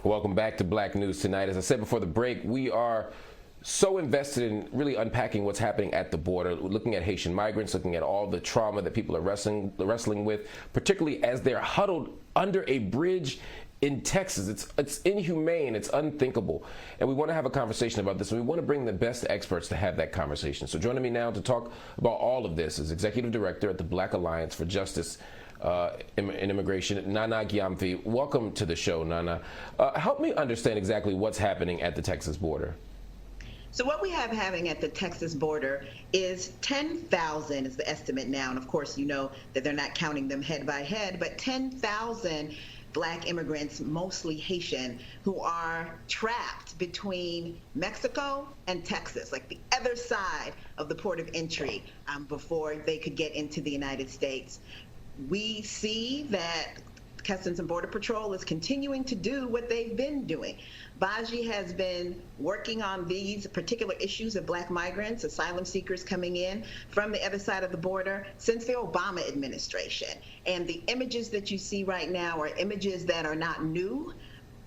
Welcome back to Black News Tonight. As I said before the break, we are so invested in really unpacking what's happening at the border, looking at Haitian migrants, looking at all the trauma that people are wrestling with, particularly as they're huddled under a bridge in Texas. It's inhumane, it's unthinkable. And we want to have a conversation about this, and we want to bring the best experts to have that conversation. So joining me now to talk about all of this is Executive Director at the Black Alliance for Justice in Immigration, Nana Gyamfi. Welcome to the show, Nana. Help me understand exactly what's happening at the Texas border. So what we have happening at the Texas border is 10,000 is the estimate now. And of course, you know that they're not counting them head by head, but 10,000 Black immigrants, mostly Haitian, who are trapped between Mexico and Texas, like the other side of the port of entry before they could get into the United States. We see that Customs and Border Patrol is continuing to do what they've been doing. Baji has been working on these particular issues of Black migrants, asylum seekers coming in from the other side of the border since the Obama administration. And the images that you see right now are images that are not new,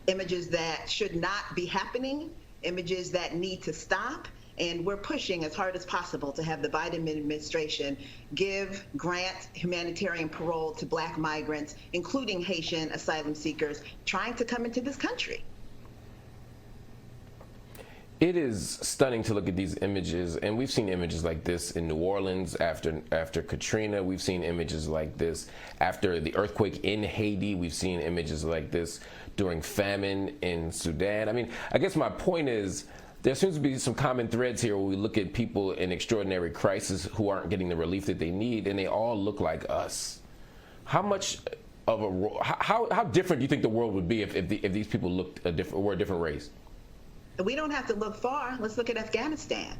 images that should not be happening, images that need to stop. And we're pushing as hard as possible to have the Biden administration grant humanitarian parole to Black migrants, including Haitian asylum seekers trying to come into this country. It is stunning to look at these images, and we've seen images like this in New Orleans after Katrina. We've seen images like this after the earthquake in Haiti. We've seen images like this during famine in Sudan. I mean, I guess my point is, there seems to be some common threads here where we look at people in extraordinary crisis who aren't getting the relief that they need, and they all look like us. How much of a how different do you think the world would be if these people were a different race? We don't have to look far. Let's look at Afghanistan.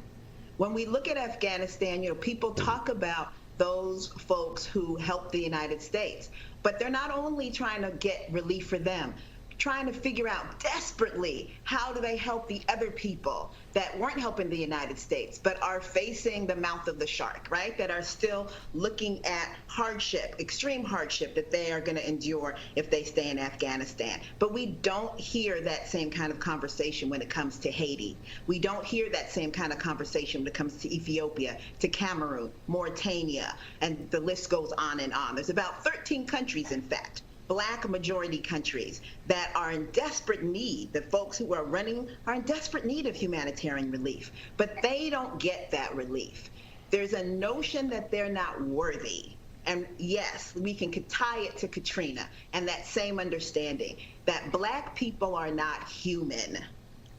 When we look at Afghanistan, you know, people talk about those folks who helped the United States, but they're not only trying to get relief for them, trying to figure out desperately how do they help the other people that weren't helping the United States but are facing the mouth of the shark, right? That are still looking at hardship, extreme hardship that they are going to endure if they stay in Afghanistan. But we don't hear that same kind of conversation when it comes to Haiti. We don't hear that same kind of conversation when it comes to Ethiopia, to Cameroon, Mauritania, and the list goes on and on. There's about 13 countries, in fact, Black majority countries that are in desperate need, the folks who are running are in desperate need of humanitarian relief, but they don't get that relief. There's a notion that they're not worthy. And yes, we can tie it to Katrina and that same understanding that Black people are not human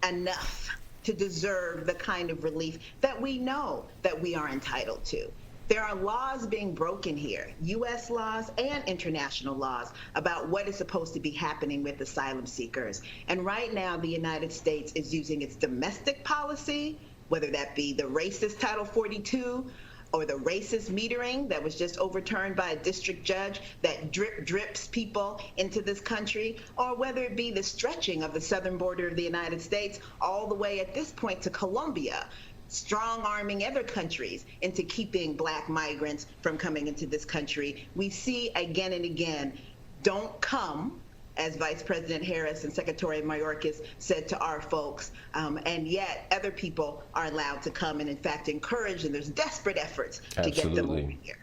enough to deserve the kind of relief that we know that we are entitled to. There are laws being broken here, U.S. laws and international laws, about what is supposed to be happening with asylum seekers. And right now, the United States is using its domestic policy, whether that be the racist Title 42 or the racist metering that was just overturned by a district judge that drips people into this country, or whether it be the stretching of the southern border of the United States all the way at this point to Colombia, strong-arming other countries into keeping Black migrants from coming into this country. We see again and again, don't come, as Vice President Harris and Secretary Mayorkas said to our folks, and yet other people are allowed to come and in fact encourage, and there's desperate efforts to get them over here.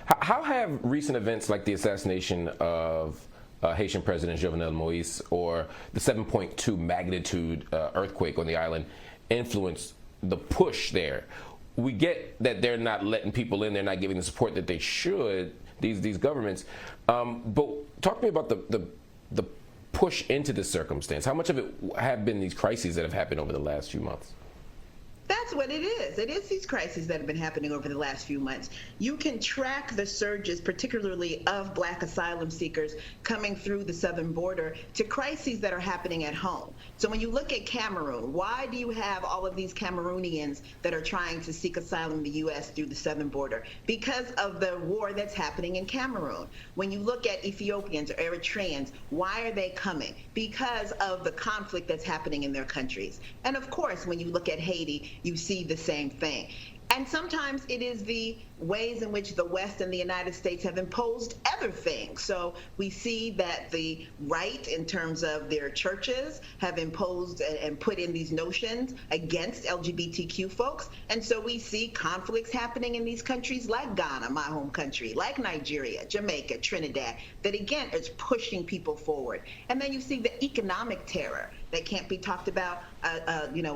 How have recent events like the assassination of Haitian President Jovenel Moïse or the 7.2 magnitude earthquake on the island influenced the push there? We get that they're not letting people in, they're not giving the support that they should, these governments. But talk to me about the push into this circumstance. How much of it have been these crises that have happened over the last few months? That's what it is. It is these crises that have been happening over the last few months. You can track the surges, particularly of Black asylum seekers coming through the southern border, to crises that are happening at home. So when you look at Cameroon, why do you have all of these Cameroonians that are trying to seek asylum in the U.S. through the southern border? Because of the war that's happening in Cameroon. When you look at Ethiopians or Eritreans, why are they coming? Because of the conflict that's happening in their countries. And of course, when you look at Haiti, you see the same thing. And sometimes it is the ways in which the West and the United States have imposed other things. So we see that the right, in terms of their churches, have imposed and put in these notions against LGBTQ folks. And so we see conflicts happening in these countries like Ghana, my home country, like Nigeria, Jamaica, Trinidad, that again is pushing people forward. And then you see the economic terror that can't be talked about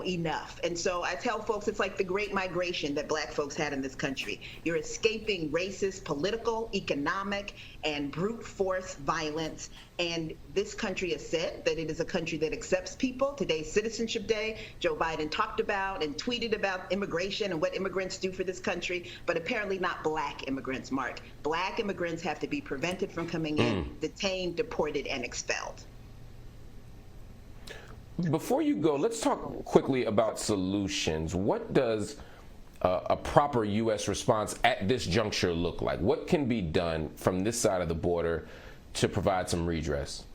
enough. And so I tell folks it's like the Great Migration that Black folks had in this country. You're escaping racist, political, economic, and brute force violence. And this country has said that it is a country that accepts people. Today's Citizenship Day, Joe Biden talked about and tweeted about immigration and what immigrants do for this country, but apparently not Black immigrants, Mark. Black immigrants have to be prevented from coming in, detained, deported, and expelled. Before you go, let's talk quickly about solutions. What does a proper U.S. response at this juncture look like? What can be done from this side of the border to provide some redress?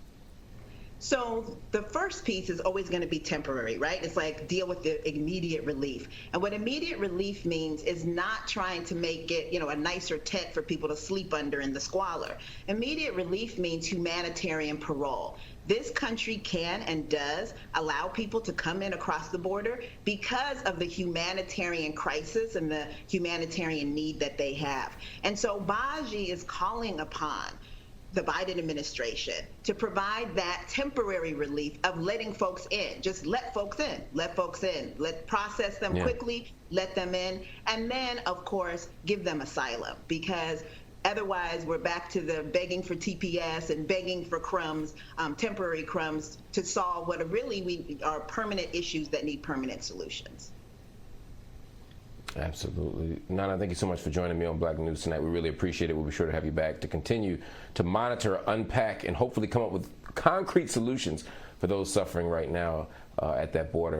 So the first piece is always going to be temporary, right? It's like deal with the immediate relief. And what immediate relief means is not trying to make it, a nicer tent for people to sleep under in the squalor. Immediate relief means humanitarian parole. This country can and does allow people to come in across the border because of the humanitarian crisis and the humanitarian need that they have. And so Baji is calling upon the Biden administration to provide that temporary relief of letting folks in. Just let folks in, process them quickly, let them in, and then, of course, give them asylum, because otherwise we're back to the begging for TPS and begging for crumbs, temporary crumbs, to solve what really are permanent issues that need permanent solutions. Absolutely. Nana, thank you so much for joining me on Black News tonight. We really appreciate it. We'll be sure to have you back to continue to monitor, unpack, and hopefully come up with concrete solutions for those suffering right now at that border.